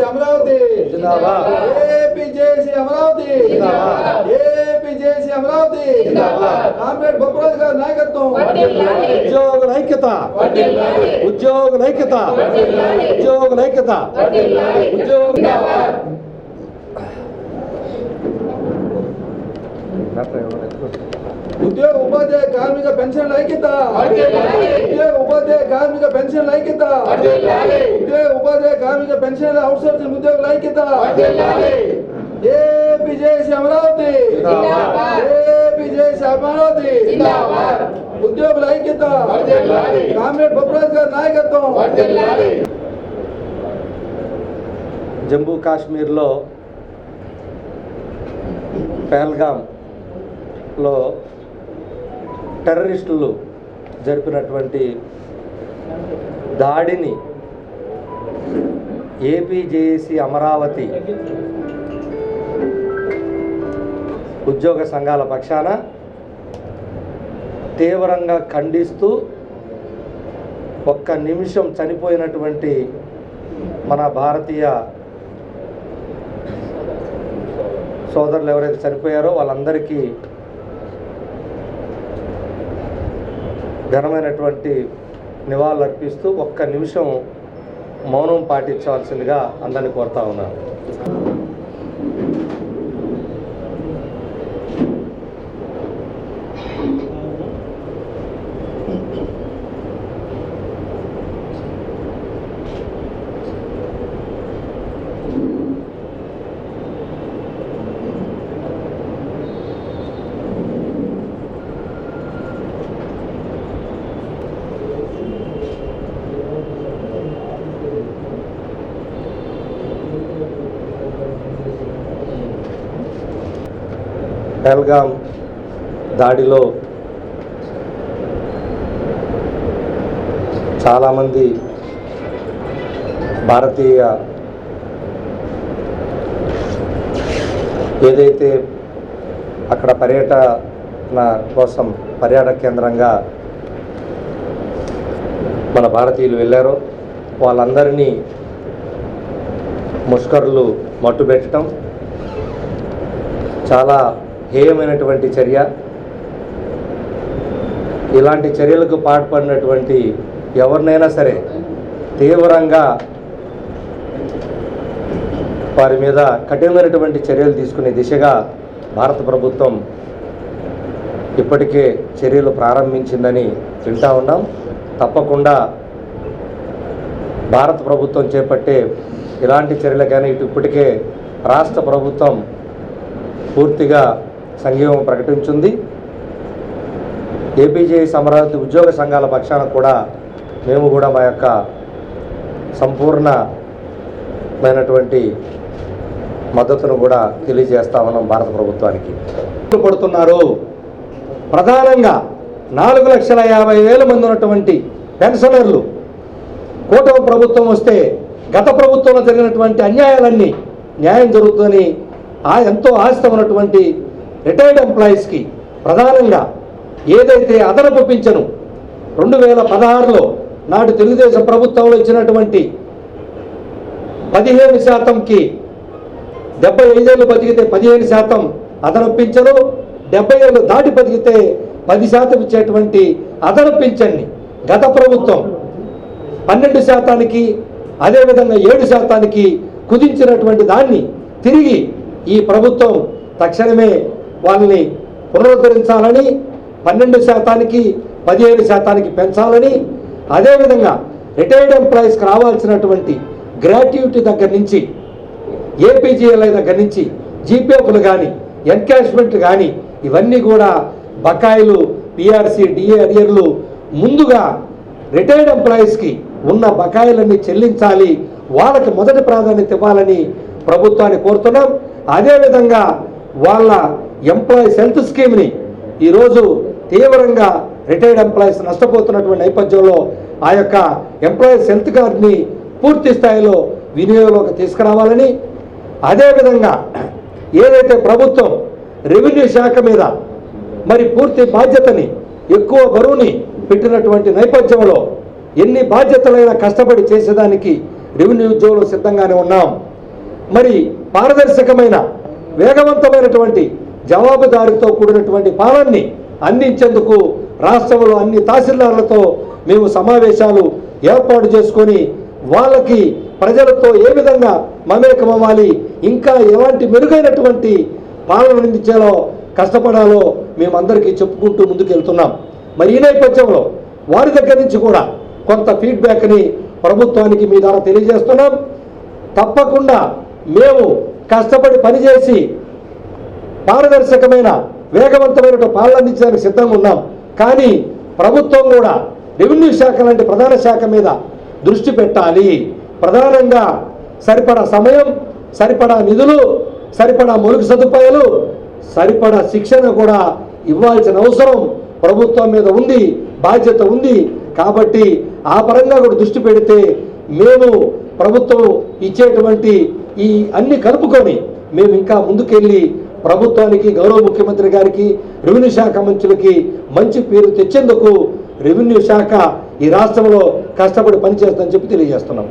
అమరావతి జిందాబాద్ APJC Amaravati జిందాబాద్ APJC Amaravati జిందాబాద్ comrade Bopparaju గారి నాయకత్వం ఉద్యోగుల ఐక్యత ఉద్యోగుల ఐక్యత ఉద్యోగుల ఐక్యత ఉద్యోగ ఉపాధ్యాయ కార్మిక పెన్షన్ల ఐక్యత ఉద్యోగ ఉపాధ్యాయ కార్మిక పెన్షన్ల ఐక్యత ఉద్యోగ ఉపాధ్యాయ కార్మిక పెన్షన్ల అవుట్సోర్సింగ్ ఉద్యోగుల ఐక్యత ఏపీజేసీ అమరావతి ఏపీజేసీ అమరావతి ఉద్యోగుల ఐక్యత కామ్రేడ్ బొప్పరాజు గారి నాయకత్వం. జమ్మూ కాశ్మీర్లో పహల్గామ్లో టెర్రరిస్టులు జరిపినటువంటి దాడిని ఏపీజేఏసీ అమరావతి ఉద్యోగ సంఘాల పక్షాన తీవ్రంగా ఖండిస్తూ ఒక్క నిమిషం చనిపోయినటువంటి మన భారతీయ సోదరులు ఎవరైతే చనిపోయారో వాళ్ళందరికీ ఘనమైనటువంటి నివాళులు అర్పిస్తూ ఒక్క నిమిషం మౌనం పాటించవలసిందిగా అందరినీ కోరుతా ఉన్నాను. పహల్గామ్ దాడిలో చాలామంది భారతీయ ఏదైతే అక్కడ పర్యటన కోసం పర్యాటక కేంద్రంగా మన భారతీయులు వెళ్ళారో వాళ్ళందరినీ ముష్కరులు మట్టుబెట్టడం చాలా హేయమైనటువంటి చర్య. ఇలాంటి చర్యలకు పాల్పడినటువంటి ఎవరినైనా సరే తీవ్రంగా వారి మీద కఠినమైనటువంటి చర్యలు తీసుకునే దిశగా భారత ప్రభుత్వం ఇప్పటికే చర్యలు ప్రారంభించిందని వింటా ఉన్నాం. తప్పకుండా భారత ప్రభుత్వం చేపట్టే ఇలాంటి చర్యలకైనా ఇప్పటికే రాష్ట్ర ప్రభుత్వం పూర్తిగా సంఘీవం ప్రకటించింది. ఏపీజేఏసీ అమరావతి ఉద్యోగ సంఘాల పక్షాన కూడా మేము కూడా మా యొక్క సంపూర్ణమైనటువంటి మద్దతును కూడా తెలియజేస్తా ఉన్నాం భారత ప్రభుత్వానికి. పడుతున్నారు ప్రధానంగా 4,50,000 మంది ఉన్నటువంటి పెన్షనర్లు కూటమి ప్రభుత్వం వస్తే గత ప్రభుత్వంలో జరిగినటువంటి అన్యాయాలన్నీ న్యాయం జరుగుతుందని ఎంతో ఆశతో ఉన్నటువంటి రిటైర్డ్ ఎంప్లాయీస్కి ప్రధానంగా ఏదైతే అదనపు పింఛను 2016లో నాటి తెలుగుదేశం ప్రభుత్వంలో ఇచ్చినటువంటి 15%కి 75 ఏళ్ళు బతికితే 15% అదనపు పింఛను, 70 ఏళ్ళు దాటి బతికితే 10% ఇచ్చేటువంటి అదనపు పింఛన్ని గత ప్రభుత్వం 12%కి అదేవిధంగా 7%కి కుదించినటువంటి దాన్ని తిరిగి ఈ ప్రభుత్వం తక్షణమే వాళ్ళని పునరుద్ధరించాలని 12%కి 15%కి పెంచాలని, అదేవిధంగా రిటైర్డ్ ఎంప్లాయీస్కి రావాల్సినటువంటి గ్రాట్యుటీ దగ్గర నుంచి ఏపీజీఎల్ఐ దగ్గర నుంచి జీపీఎఫ్లు కానీ ఎన్కాష్మెంట్ కానీ ఇవన్నీ కూడా బకాయిలు పిఆర్సీ డిఏ అరియర్లు ముందుగా రిటైర్డ్ ఎంప్లాయీస్కి ఉన్న బకాయిలన్నీ చెల్లించాలి, వాళ్ళకి మొదటి ప్రాధాన్యత ఇవ్వాలని ప్రభుత్వాన్ని కోరుతున్నాం. అదేవిధంగా వాళ్ళ ఎంప్లాయీస్ హెల్త్ స్కీమ్ని ఈరోజు తీవ్రంగా రిటైర్డ్ ఎంప్లాయీస్ నష్టపోతున్నటువంటి నేపథ్యంలో ఆ యొక్క ఎంప్లాయీస్ హెల్త్ కార్డుని పూర్తి స్థాయిలో వినియోగంలోకి తీసుకురావాలని, అదేవిధంగా ఏదైతే ప్రభుత్వం రెవెన్యూ శాఖ మీద మరి పూర్తి బాధ్యతని ఎక్కువ బరువుని పెట్టినటువంటి నేపథ్యంలో ఎన్ని బాధ్యతలైనా కష్టపడి చేసేదానికి రెవెన్యూ ఉద్యోగులు సిద్ధంగానే ఉన్నాం. మరి పారదర్శకమైన వేగవంతమైనటువంటి జవాబుదారీతో కూడినటువంటి పాలనని అందించేందుకు రాష్ట్రంలో అన్ని తహసీల్దార్లతో మేము సమావేశాలు ఏర్పాటు చేసుకొని వాళ్ళకి ప్రజలతో ఏ విధంగా మమేకమవ్వాలి, ఇంకా ఎలాంటి మెరుగైనటువంటి పాలన అందించాలో కష్టపడాలో మేమందరికీ చెప్పుకుంటూ ముందుకెళ్తున్నాం. మరి ఈ నేపథ్యంలో వారి దగ్గర నుంచి కూడా కొంత ఫీడ్బ్యాక్ని ప్రభుత్వానికి మీ ద్వారా తెలియజేస్తున్నాం. తప్పకుండా మేము కష్టపడి పనిచేసి పారదర్శకమైన వేగవంతమైన పాలన అందించడానికి సిద్ధంగా ఉన్నాం. కానీ ప్రభుత్వం కూడా రెవెన్యూ శాఖ లాంటి ప్రధాన శాఖ మీద దృష్టి పెట్టాలి. ప్రధానంగా సరిపడా సమయం, సరిపడా నిధులు, సరిపడా మౌలిక సదుపాయాలు, సరిపడా శిక్షణ కూడా ఇవ్వాల్సిన అవసరం ప్రభుత్వం మీద ఉంది, బాధ్యత ఉంది. కాబట్టి ఆ పరంగా కూడా దృష్టి పెడితే మేము ప్రభుత్వం ఇచ్చేటువంటి ఈ అన్ని కలుపుకొని మేము ఇంకా ముందుకెళ్ళి ప్రభుత్వానికి, గౌరవ ముఖ్యమంత్రి గారికి, రెవెన్యూ శాఖ మంత్రులకి మంచి పేరు తెచ్చేందుకు రెవెన్యూ శాఖ ఈ రాష్ట్రంలో కష్టపడి పనిచేస్తుందని చెప్పి తెలియజేస్తున్నాం.